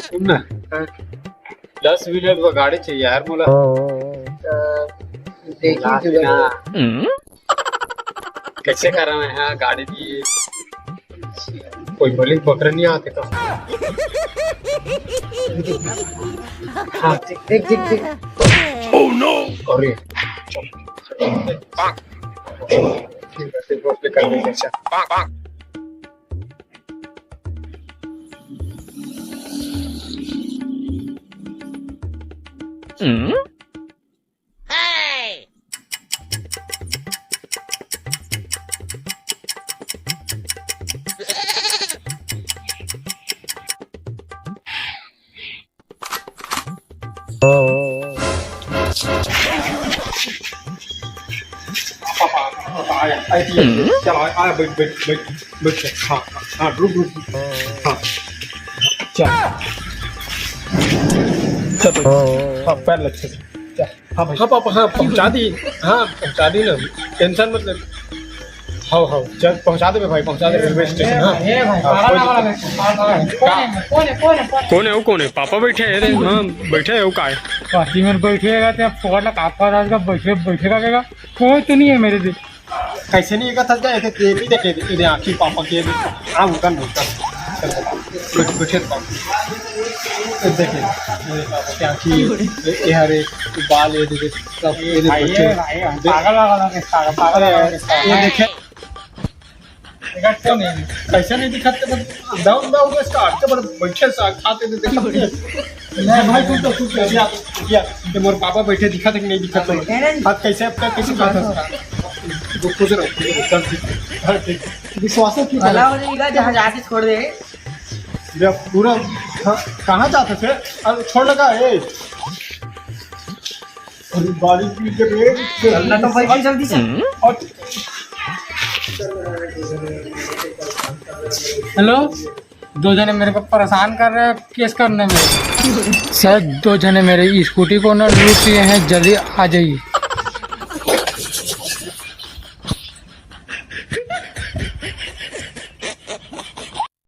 सुन ना 10 मिनट वो गाड़ी चाहिए यार मोला देखी तुझे कैसे करा मैं हाँ गाड़ी दी कोई बोले पकड़ नहीं आते तो हाँ देख देख देख अरे करने जैसा चलो आया बैठ बैठ बैठ बैठ हाँ हाँ रुक रुक हाँ चल चल हाँ पैर लग चल हाँ भाई हाँ पापा हाँ पहुँचा दी हाँ पहुँचा दी ना टेंशन मतलब हाँ हाँ चल पहुँचा दे भाई पहुँचा दे रेलवे स्टेशन हाँ कौन है पापा बैठे हैं हाँ बैठे है वो का है पार्टी में बैठेगा तो पकड़ लगा आपका राज का बैठेगा क्या कोई तो नहीं है मेरे दिल कैसे नहीं का थक जाए थे तेरी देखे दे आँखी पापा के दे हाँ उठन उठन चल बैठ बैठे देखे मेरे पापा की आँखी ये हरे बाल ये देखे सब ये बच्चे पागल ये देखे कैसे नहीं दिखाते डाउन डाउन में स्टार्ट के बड़े बैठे साथ खाते थे देखा भाई तू तो क्या मोर पापा बैठे दिखा थे कि नहीं दिखा तो हाथ कैसे आपका कैसे खाता खुश रहो विश्वास भला हो जाएगा जहाँ जाके छोड़ दे पूरा कहाँ जाते थे अरे छोड़ लगा है गाड़ी की ब्रेक तो भाई जल्दी से हेलो 2 जने मेरे को परेशान कर रहे हैं केस करने में सर 2 जने मेरे स्कूटी को ना लूट लिए हैं जल्दी आ जाइए